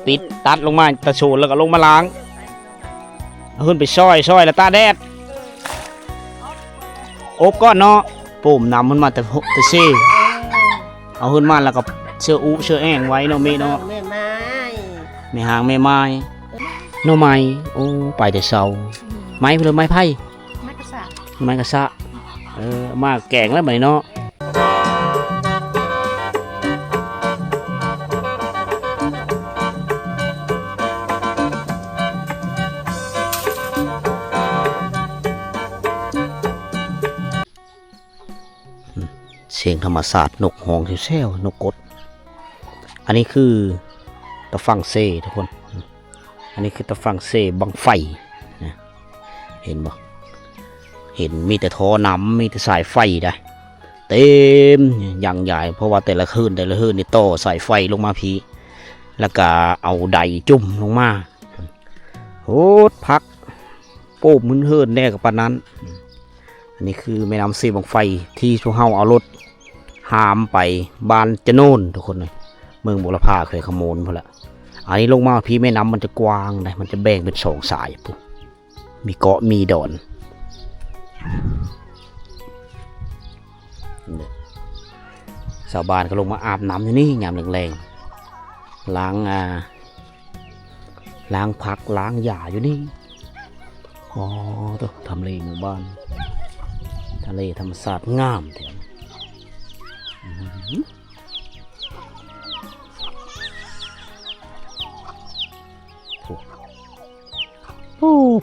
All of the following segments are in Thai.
ปิดตัดลงมาตะโชนแล้วก็ลงมาล้างเอาขึ้นไปซอยแล้วตาแดดอบก้อนเนาะปุ่มนำขึ้นมาแต่เซ่เอาขึ้นมาแล้วก็เชื่ออุเชื่อแองไว้เนาะเมเนาะแม่หางแม่ไม้เนาะไม้โอ้ไปแต่เช้าไม้เพื่อไม้ไผ่ไม้กระสะมาแกงแล้วไหมเนาะเสียงธรรมศาสตร์นกหองเซลนกกดอันนี้คือตะฟังเซ่ทุกคนอันนี้คือตะฟังเซ่บังไฟนะเห็นบ่เห็นมีแต่ท่อน้ำมีแต่สายไฟได้เต็มอย่างใหญ่เพราะว่าแต่ละคืนนี่ต่อสายไฟลงมาพีแล้วก็เอาไดจุ่มลงมาโหดพักโป้มึนเฮิรนแน่กับปานนั้นอันนี้คือแม่น้ำเซ่บังไฟที่พวกเฮาเอารถหามไปบ้านจะโน่นทุกคนเลยเมืองบุรพาเคยขโมยพอละอันนี้ลงมาพี่แม่น้ำมันจะกว้างนะมันจะแบ่งเป็นสองสายปุ๊บมีเกาะมีดอนชาวบ้านก็ลงมาอาบน้ำอยู่นี่ยามแรงๆล้างผักล้างหญ้าอยู่นี่อ๋อตัวทำเลหมู่บ้านทะเลธรรมศาสตร์งามแถม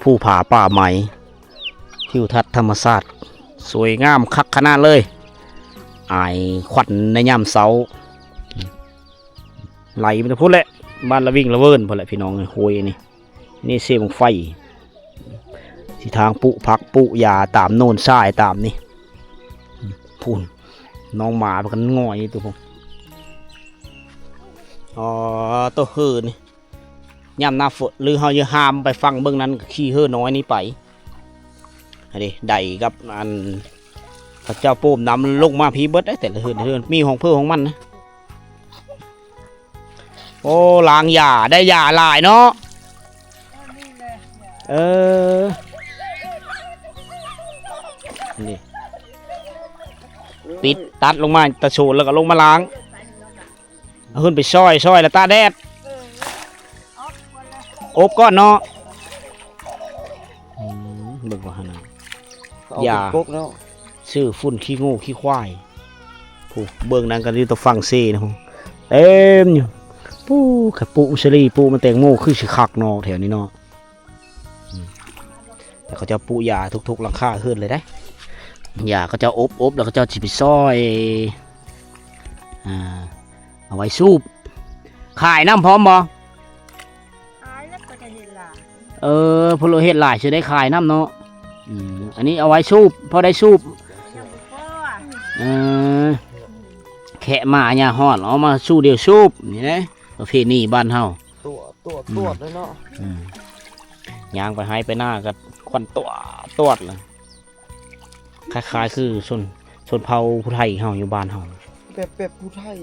ภูผาป่าไม้ทิวทัศน์ธรรมศาสตร์สวยงามคักขนาดเลยอายขวัญในยามเสาไหลมันจะพูดแหละบ้านละวิ่งละเวินพอแหละพี่น้องโหยนี่เสียงไฟที่ทางปุพักปุยาตามโน่นทรายตามนี่พูนน้องหมามันกันง่อยตัวผมอ๋อตัวเฮือนี่ย่ำหน้าฝนหรือเฮาจะห้ามไปฟังเบื้องนั้นขี้เฮือน้อยนี้ไปอันนี้ใดกับอันพระเจ้าโป้มนำลงมาพีเบิดได้แต่ละเฮือนมีของเพื่อของมันนะโอ้ล้างหญ้าได้หญ้าหลายเนาะนี่ปิดตัดลงมาตะโชนแล้วก็ลงมาล้างเอาขึ้นไปซอยแล้วตาแดดอบก้อนเนาะเบิ่งว่าหนาอย่าชื่อฝุ่นขี้งูขี้ควายผู้เบิ่งนั้นกันที่ตัวฟังเซ่นะผมเต็มอยู่ปูขับปูอุชลีปูมันแตงโมคือสิคักเนาะแถวนี้เนาะแต่เขาจะปูยาทุกๆหลังคาขึ้นเลยได้ยาเขาจะอบแล้วเขาจะจิบซอยเอาไว้สูบขายน้ำพร้อมบ่พลเฮ็ดหลายจะได้ขายน้ำเนาะอันนี้เอาไว้สูบพอได้สูบแขะมาเนี่ยหอดเอามาสูบเดียวสูบนี่นะประเพณีบ้านเฮาตัวเลยเนาะยางไปให้ไปหน้ากับควันตัวเลยคล้ายๆคือชนเผ่าผู้ไทยเฮาอยู่บ้านเฮาแบบผู้ไทย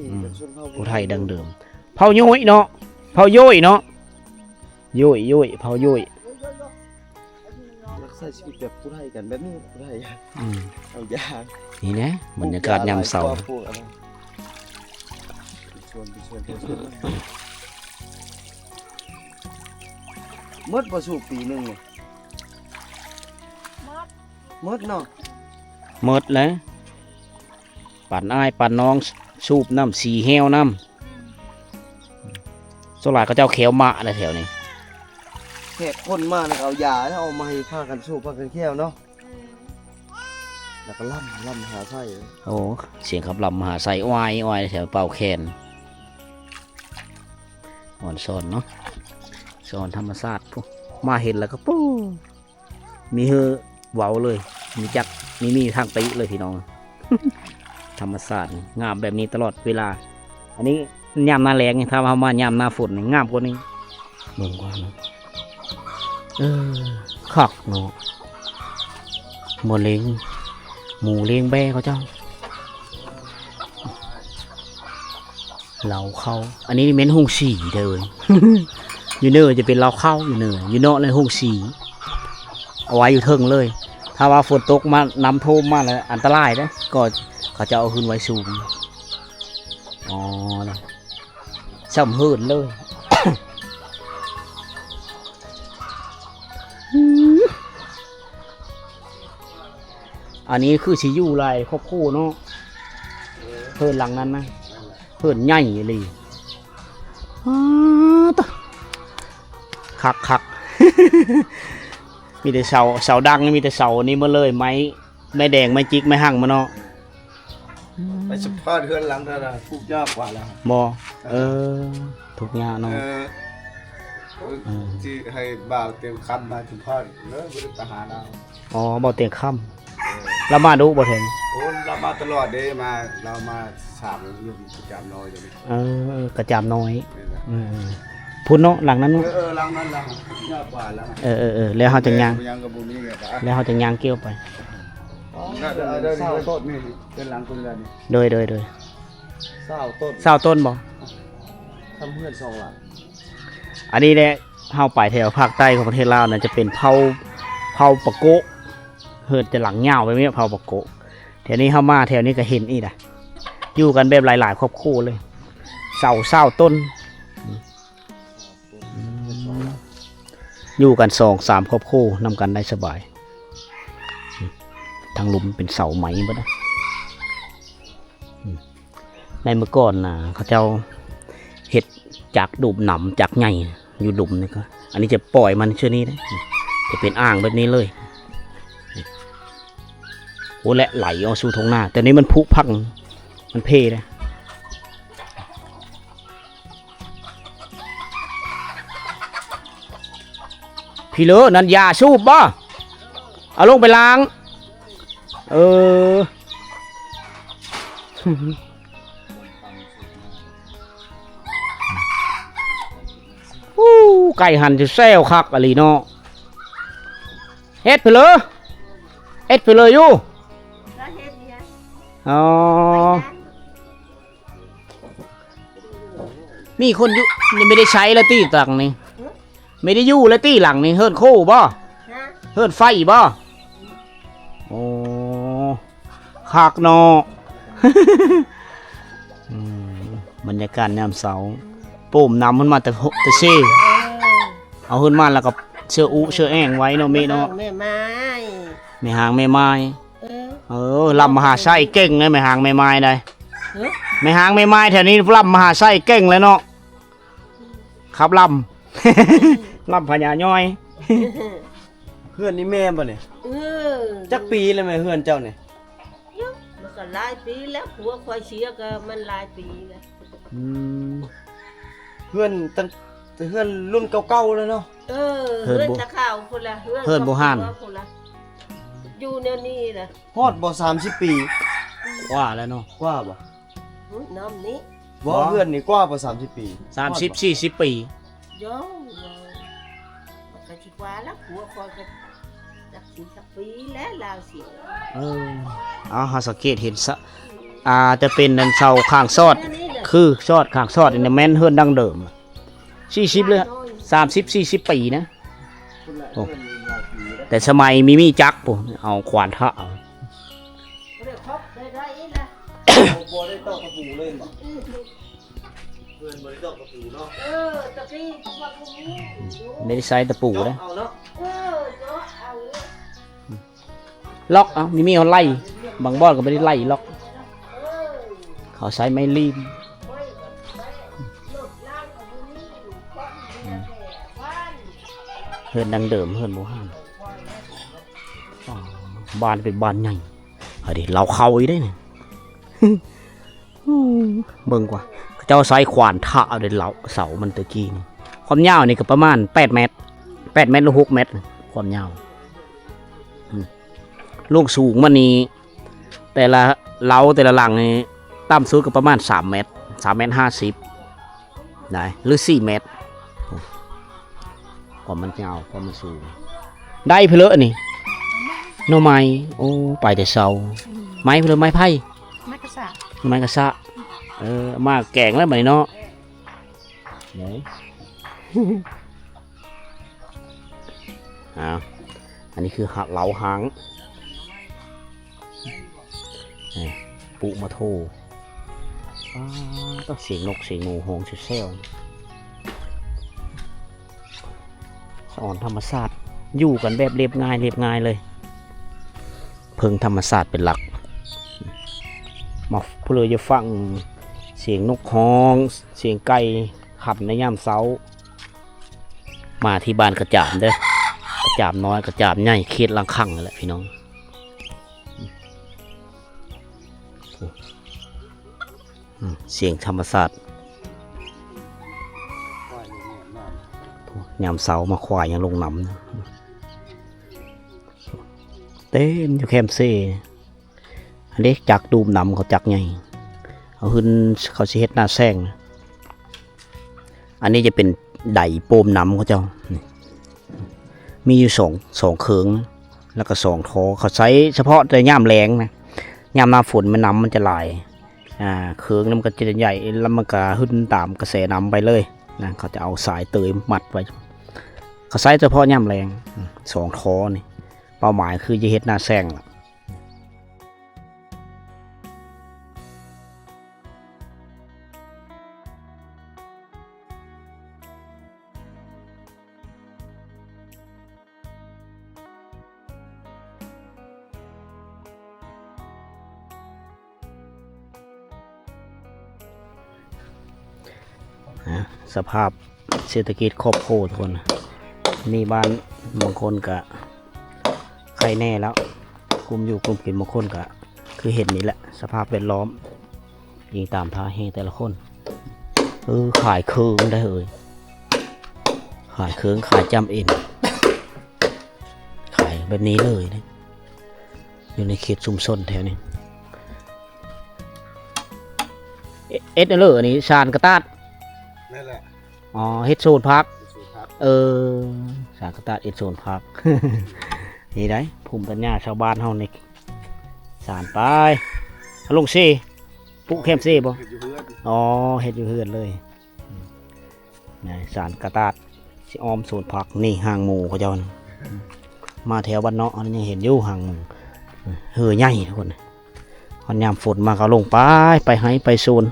ผู้ไทยดังเดิมเผ่าโย้ยเนาะเผ่าโย้ยเนาะโย้ยเผ่าโย้ยใส่ชีวิตแบบผู้ไทยกันแบบนี้ผู้ไทยเอายางนี่นะบรรยากาศยามเช้ามดประสูบปีหนึ่งเนี่ยมดเนาะมดแล้วปั่นอ้ายปั่นน้องสูบน้ำสีแห้วน้ำสลายเขาเจ้าเขียวมะอะไรแถวนี้แขกคนมากเลยเอายาแล้วเอามาให้พากันสูบพากันเขี้ยวเนาะแล้วก็ล่ำหาไส้โอ้เสียงขับลำหาไส้อ้อยแถวเป่าแคนอ่อนซอนเนาะซอนธรรมศาสตร์พวกมาเห็นแล้วก็ปู้มีเฮอเว้าเลยมีจักมีทางไปเลยพี่น้อง ธรรมศาสตร์งามแบบนี้ตลอดเวลาอันนี้ยามหน้าแรงไงถ้าเอามายามหน้าฝนงามกว่านี้เบิ่งว่านะคักเนาะหมูเลี้ยงแบ่เขาเจ้า เราเข้าอันนี้เม้นหงสีเด้อ อยู่เนอจะเป็นเราเข้าอยู่เนออยู่เนาะเลยหงสีเอาไว้อยู่เทิงเลย ถ้าว่าฝนตกมาน้ำท่วมมาแล้วอันตรายนะก็เขาจะเอาขึ้นไว้สูงอ๋อนะช่ำหื่นเลย อันนี้คือสิอยู่ไรครอบครัวเนาะเพิ่นหลังนั้นนะเพิ่นใหญ่เลยคักคัก มีแต่เสาดังมีแต่เสานี้มาเลยไม้แดงไม้จิกไม้หั่งมาเนาะ ไปสปอร์ตเฮือนหลังนั่นน่ะทุกข์ยากกว่าแล้ว บ่ทุกอย่างเนาะ ที่ให้บ่าวเตรียมคำมาถึงพ่อเลิกบ่ได้ไปหาเรา อ๋อบ่เตียงค่ำแล้วมาดูบ่เห็น โอ้เรามาตลอดเด้มาเรามาสามอยู่ประจำน้อยอยู่นี่ กระจามน้อย นี่แหละ พุ่นเนาะหลังนั้นเนาะ หลังนั้นหลังยากกว่าแล้ว แล้วเฮาจะย่าง ยังกับบุญนี่ไงปะ แล้วเฮาจะย่างเกี่ยวไป เดินต้นนี่เป็นหลังคุณเลยนี่ โดย เศร้าต้น เศร้าต้นบ่ ทำเพื่อนสองหลัง อันนี้แหละเฮาไปแถวภาคใต้ของประเทศลาวน่ะจะเป็นเผาปะโกะเฮิดจะหลังยาวไปมั้ยเผาปะโกะแถวนี้เฮามาแถวนี้ก็เห็นอีกน่ะอยู่กันแบบหลายๆครอบครัวเลยเศร้าต้นอยู่กัน2-3ครอบครัวนำกันได้สบายทางลุมเป็นเสาไหมบ่นะในเมื่อก่อนน่ะเขาเจ้าเฮ็ดจากดุมหนำจากใหญ่อยู่ดุมนี่ก็อันนี้จะปล่อยมันเชื่อนี้นะจะเป็นอ่างแบบนี้เลยโอ้และไหลออกสู่ท้องนาแต่นี้มันพุพังมันเพเลยพี่เลอนันยาสูบบ่เอาลงไปล้างไก่หันจะแซวคักอะไรเนาะเฮ็ดไปเลยอยู่อ๋อมีคนอยู่นี่ไม่ได้ใช้แล้วตีหลังนี่ไม่ได้อยู่แล้วตีหลังนี่เฮิร์นโคบ่เฮิร์นไฟบ่โอ้คักเนาะ บรรยากาศยามเช้าปุ่มน้ำมันมาแต่เซ่เอาขึ้นมาแล้วก็เชื่ออุเชื่อแองไว้เนาะเมเนาะแม่ไม้ลำมหาไส้เก่งเลยแม่หางแม่ไม้ได้แม่หางแม่ไม้แถวนี้ลำมหาไส้เก่งเลยเนาะครับลำ ลำพญาย้อย เพื่อนนี่แม่ป่ะเนี่ยจักปีเลยไหมเพื่อนเจ้าเนี่ย มันก็หลายปีแล้วหัวควายเชียก็มันหลายปีแล้ว เพื่อนตั้งแต่เพื่อนรุ่นเก่าๆเลยเนาะ เฮือนตะข้าวคนละเฮือนโบราณอยู่แนวนี้นะ ฮอดบ่30 ปี ว่าแล้วเนาะ กว่าบ่ น้ำนี้ บ่เพื่อนนี่กว่าบ่30 ปี 30-40 ปี ย่อมันก็ชิกว่าแล้วหัวควายก็จัก10 ปีแล้วลาวเสีย หาสังเกตเห็นจะเป็นนันเสาข้างซอดคือซอดข้างซอดนี่แม่นเฮือนดังเดิม40เลย30-40 ปีนะโอ้แต่สมัยมีจักรปุ๊เอาขวานทะเอา เรียกครบได้ละ บ่ได้ตอกกระปูเลยบ่เพื่อนบ่ได้ตอกกระปูเนาะ ตะกี้ว่าพวกนี้ ไม่ได้ใช้ตะปูนะ เอาเนาะ เอา ล็อกมีเขาไล่บางบ้านก็ไม่ได้ไล่ล็อกเขาใช้ไม้รีมเฮือนดังเดิมเฮือนโบราณบ้านเป็นบ้านใหญ่เดี๋ยวเราเข้าอีกได้เนี่ย เบิ่งกว่าเจ้าใช้ขวานทะเอาเดี๋ยวเสามันตะกี้นี่ความยาวนี่ก็ประมาณ8 เมตรหรือ6 เมตรความยาวลูกสูงมันนี่แต่ละหลังนี่ต่ำสุดก็ประมาณ3 เมตร50ได้หรือ4 เมตรความมันยาวความมันสูงได้เพลอนี่โนไม้โอ้ไปแต่เสาไม้เพลอไม้ไผ่ ไม้กระสา ไม้กระสะ มาแกงแล้วไหมเนาะไหน อันนี้คือเหลาหางปุมาโทต้องเสียงนกเสียงหนูหงเซลสอนธรรมศาสตร์อยู่กันแบบเรียบง่ายเลย เพิ่งธรรมศาสตร์เป็นหลักมาเพื่อจะฟังเสียงนกฮ้องเสียงไก่ขับในย่ามเสามาที่บ้านกระจามเด้อกระจามน้อยกระจามใหญ่เขตลังคังนั่นแหละพี่น้องเสียงธรรมศาสตร์ยามเสามาควายยังลงน้ำเต็มอยู่แคมเซ่อันนี้จักดูมน้ำเขาจักไงเขาขึ้นเขาสิเฮ็ดหน้าแซงอันนี้จะเป็นไดโปมน้ำเขาเจ้ามีอยู่สองเคืองแล้วก็สองท้อเขาใช้เฉพาะแต่ย่ามแรงนะย่ามหน้าฝนมันน้ำมันจะไหลเคืองแล้วมันก็จะใหญ่แล้วมันก็ขึ้นตามกระแสน้ำไปเลยนะเขาจะเอาสายเตยมัดไว้เขาใช้เฉพาะย่ามแรงสองท้อนี่เป้าหมายคือจะเฮ็ดหน้าแซงสภาพเศรษฐกิจครอบครัวทุกคนนี่บ้านบางคนกะใครแน่แล้วกลุ่มอยู่กลุ่มกินบางคนกะคือเห็นนี่แหละสภาพแวดล้อมยิงตามท่าเฮแต่ละคนขายเคืองได้เลยขายเคืองขายจำเอ็นขายแบบนี้เลยนะอยู่ในเขตชุมชนแถวนี้เอ็ดเลยอันนี้ชานกระตาดนั่นแหละเฮ็ดโซนพักสารกระตาดเฮ็ดโซนพัก นี่ได้ภูมิปัญญาชาวบ้านเฮานี่สารไปลงซีปุ๊เข้มซีบ่เฮ็ดอยู่เฮือนเลยนี่สารกระตาดสิอ้อมโซนพักนี่ห่างหมู่เขาเจ้านะมาแถวบ้านเนาะอันนี้เห็นอยู่ห่างหมู่เฮือใหญ่ทุกคนตอนยามฝนมาเขาลงไปให้ไปโซน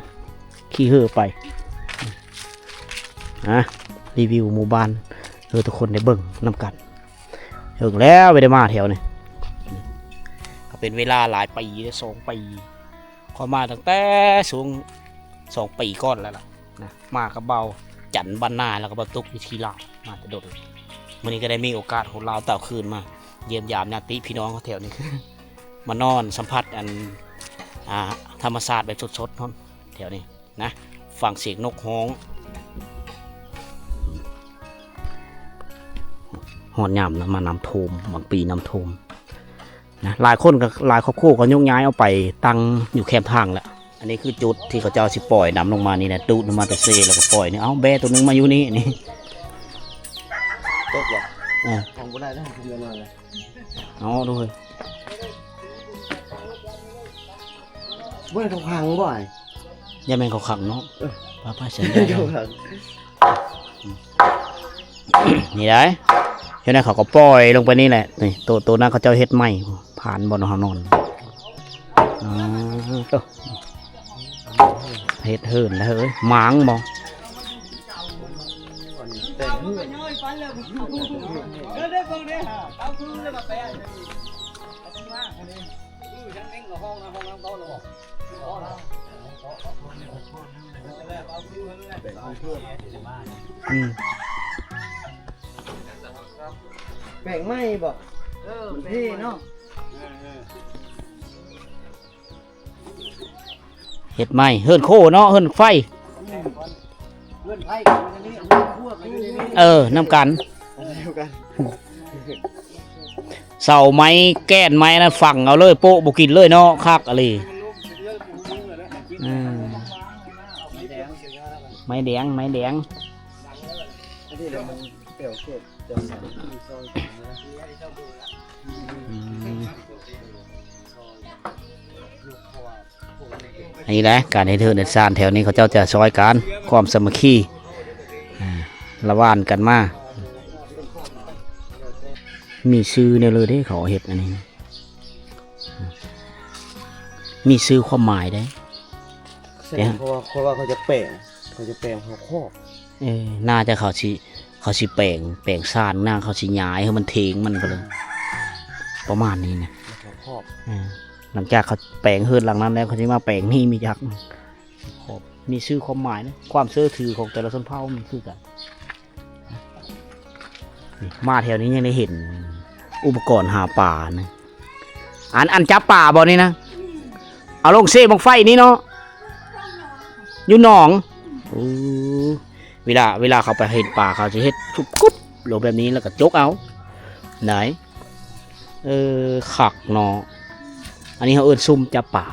ขี้เฮือไปรีวิวหมู่บ้านทุกคนได้เบิ่งนำกันถึงแล้วไปได้มาแถวนี้ก็เป็นเวลาหลายปี2 ปีขอมาตั้งแต่สูง2 ปีก่อนแล้วล่ะนะมากับเบาจันบ้านนาแล้วก็บรรทุกวิธีลาวมาแต่โดดวันนี้ก็ได้มีโอกาสของเราเต่าคืนมาเยี่ยมยามญาติพี่น้องเขาแถวนี้ มานอนสัมผัสธรรมศาสตร์แบบสดๆนั่นแถวนี้นะฟังเสียงนกฮ้องหอดยำนะมานำโทมบางปีนำโทมนะหลายคนกับหลายครอบครัวก็ยกย้ายเอาไปตั้งอยู่แคมป์ทางแหละอันนี้คือจุดที่เขาเจ้าสิปล่อยนำลงมานี่นะตูดลงมาแต่เซ่แล้วก็ปล่อยนี่แบตัวนึงมาอยู่นี่ตกหรอของกูได้ได้ทำเงินมาเลยดูเลยเมื่อเขาพังบ่อยยังเป็นเขาขังเนาะป้าเสียได้นี่ได้เห็นไหมเขาก็ปล่อยลงไปนี่แหละนี่ตัวนั้นเขาเจ้าเฮ็ดไหมผ่านบนหอนอนเฮ็ดเหินแล้วเฮ้ยหมางบ่แบ่งไม่บอกมันเท่เนาะเฮ็ดไหมเฮิรนโคเนาะเฮิรนไฟน้ำกันเสาไม้แก้นไม้นั่นฝังเอาเลยโป๊ะบุกินเลยเนาะคักอะไรไม้แดง อันนี้แหละการให้เธอเดินซานแถวนี้เขาเจ้าจะซอยกันความสามัคคีละว่านกันมามีซื้อเนี่ยเลยได้เขาเห็ดอันนี้มีซื้อความหมายได้ เพราะว่าเขาจะแปลงเขาครอบ น่าจะเขาสิแปลงซานหน้าเขาสิย้ายให้มันเทงมันไปเลยประมาณนี้นะ เขาครอบ หลังจากเขาแปลงเฮือนหลังนั้นแล้วเขาจะมาแปลงนี่มียักษ์มีชื่อความหมายนะความเชื่อถือของแต่ละชนเผ่ามีคือกันนี่มาแถวนี้ยังได้เห็นอุปกรณ์หาป่านะอันจับป่าบ่นี่นะเอาลงเซ่บังไฟนี่เนาะอยู่หนองเวลาเขาไปเห็นป่าเขาจะเฮ็ดทุบกุ๊บลงแบบนี้แล้วก็จกเอาไหนขักเนาะอันนี้เขาเอิ้นซุ่มจับป่า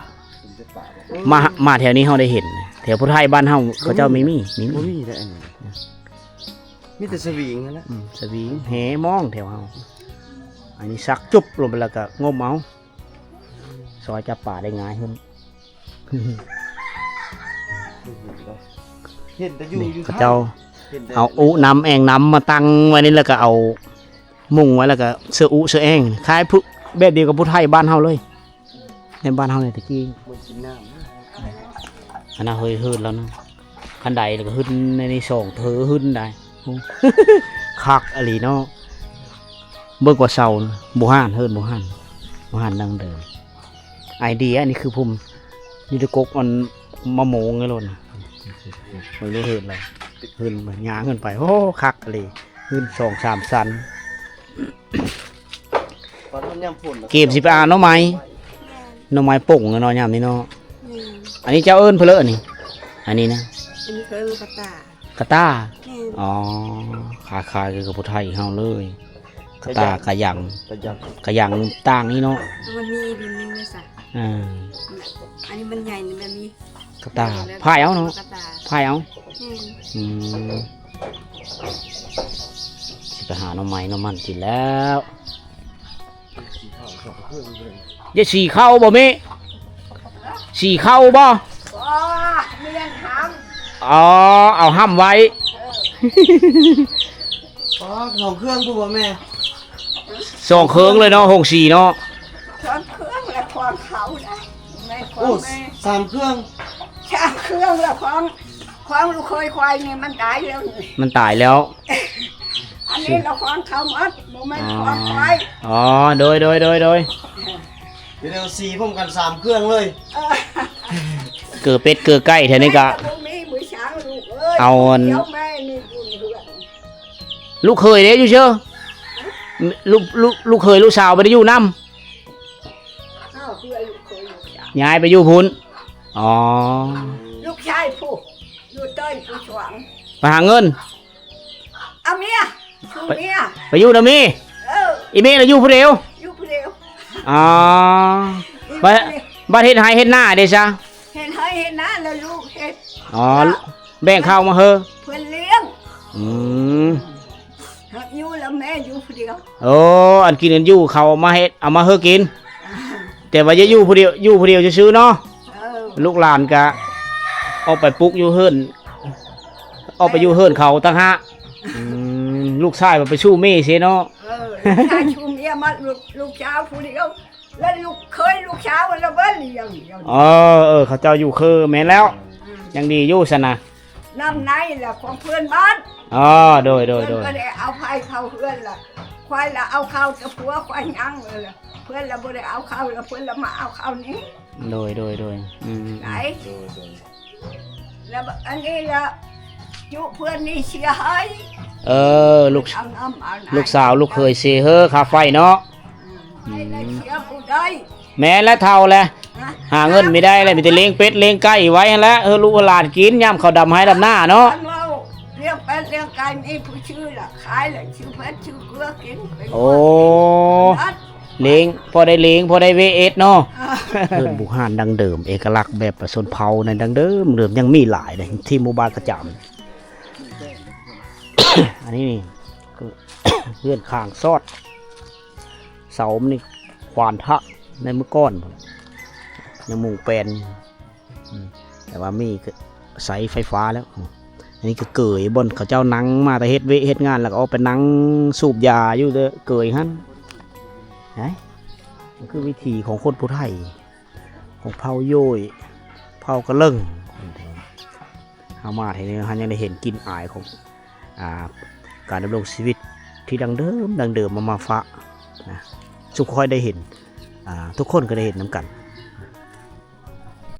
มาแถวนี้เขาได้เห็นแถวพุทธไทยบ้านเขาเขาเจ้าไม่มี บ่มีได้อันนี้มีแต่สวิงนั่นแหละ สวิงแหมองแถวเขาอันนี้ซักจุบลงไปแล้วก็งมเอาซอยจับป่าได้ง่ายขึ้น เห็นแต่อยู่ นี่เขาเจ้าเอาอุน้ำแองน้ำมาตั้งไว้นี่แล้วก็เอามุงไว้แล้วก็เสื้ออุเสื้อแองคล้ายผู้แบบเดียวกับพุทธไทยบ้านเฮาเลยในบ้านเฮาเนี่ยตะกี้ มันกินน้ำ อันนั้นเฮ้ยหืดแล้วนะขันใดแล้วก็หืดในสองเธอหืดได้ คักอะไรเนาะเบิกว่าเสาบุหานหืดบุหานดังเดิมไอเดียนี่คือภูมิยูทกกมันมะโมงไงล่ะไม่รู้หืดอะไรหืดมันยางขึ้นไปโอ้คักอะไรหืด2-3 สันเกมสิไปอ่านเนาะไหมหน่อไม้ป่งเนาะยามนี้เนาะอันนี้เจ้าเอิญเพลอนี่อันนี้นะ อันนี้คือกระตาก ระต้าอ๋อคายกับผู้ไทยเฮาเลยกระต้ากระยังต่างนี่เนาะ มันมีดินนึงเลยสัก อันนี้มันใหญ่นี่มันมี กระต้าพายเอาเนาะ กระตา พายเอา อืม สิไปหาหน่อไม้หน่อมันกินแล้วอย่าสีเข้าบ่มิสีเข้าบ่ อ๋อไม่เล่นท อ๋อเอาห้ำไว้ ของเครื่องปุ๊บแม่ สองเครื่องเลยเนาะ64เนาะ ำช้อนเครื่องและความเขาได้ไม่ควา โอ้ มไม่ 3 เครื่อง ช้างเครื่องและความลูกเคยควายนี่มันตายแล้วนี่ มันตายแล้ว อันนี้เราความเขาหมดโมเมนต์ความควาย อ๋อโดย เดี๋ยวสีพร้อมกัน3 เครื่องเลย เกิดเป็ดเกิดไก่แถวนี้ก็ มีมือช้างลูกเอ้ย เอาอัน เดี๋ยวแม่นี่อยู่ในเรือน ลูกเคยเด้อยู่เชื่อลูกเคยลูกสาวไปได้อยู่น้ อ้าวคือลูกเคยลูกชาย ำย้ายไปอยู่พุ่นอ๋อ ลูกชายผู้อยู่เต้ยผู้ฉวาง ไปหาเงิน เอาเมียชูเมีย ไปอยู่นะมี อีเมเราอยู่ผู้เดียว อยู่ผู้เดียว อ๋อบ้านเฮ็ดไห้เฮ็ดหน้าเด้จ้ะ เห็นเฮ้ยเห็นนะแล้วลูกเห็น อ๋อแบ่งข้าวมาเฮอ เพื่อนเลี้ยง อืม อยู่แล้วแม่อยู่ผู้เดียว โอ้อันกินอันอยู่เขาเอามาเฮ็ดเอามาเฮอกิน แต่ว่าจะอยู่ผู้เดียวจะซื้อเนาะ ลูกหลานก็เอาไปปลุกอยู่เฮิรนเอาไปอยู่เฮิรนเขาตั้งฮะลูกชายไปสู้เม่เสียเนาะ ชายชูเมียมาลูกเช้าผู้เดียวแล้วลูกเคยลูกเช้าวันละเบิ้ลเลี้ยง เขาเจ้าอยู่คือแม่นแล้วยังดีอยู่สนะ น้ำในแหละของเพื่อนบ้าน อ๋อโดย เพื่อนก็ได้เอาไผ่เข้าเพื่อนละควายละเอาเข้าจะผัวควายยังเลยล่ะเพื่อนละบ่ได้เอาเข้าแล้วเพื่อนละมาเอาเข้านี้ โดยไหนแล้วอันนี้ละยุเพื่อนนี่เสียหาย ลูก เอาน้ำเอาน้ำ ลูกสาวลูกเคยเสียเฮอค่าไฟเนาะ ให้ได้เสียผู้ใด แม่และเท่าแหละหาเงินไม่ได้เลยมีแต่เลี้ยงเป็ดเลี้ยงไก่ไว้แล้วลูกหลานกินย่ำเขาดำให้ดำหน้าเนาะ อันว่าเลี้ยงเป็ดเลี้ยงไก่มีผู้ชื่อละขายละชื่อเพชรชื่อเกลือกินไป โอ้เลี้ยงพอได้เลี้ยงพอได้เวเอสเนาะเดินบุหานดังเดิมเอกลักษณ์แบบประชนเผ่าในดังเดิมยังมีหลายเลยที่หมู่บ้านกระจำ อันนี้นี่เลื่อนข้างซอดเสามันนี่ควานทะ ในเมื่อก่อนพุ่นยังมุงแปลนแต่ว่ามีสายไฟฟ้าแล้วอันนี้ก็เกยบนเขาเจ้านั่งมาแต่เฮ็ดงานแล้วก็เอาไปนั่งสูบยาอยู่เด้อเกยหั่นไงมันคือวิธีของคนผู้ไทยของเผ่าโยยเผ่ากระเลิงเอามาทีนี้ท่านยังได้เห็นกลิ่นอายของการดำรงชีวิตที่ดังเดิมมาฝะนะทุกคนได้เห็นทุกคนก็ได้เห็นน้ำกัน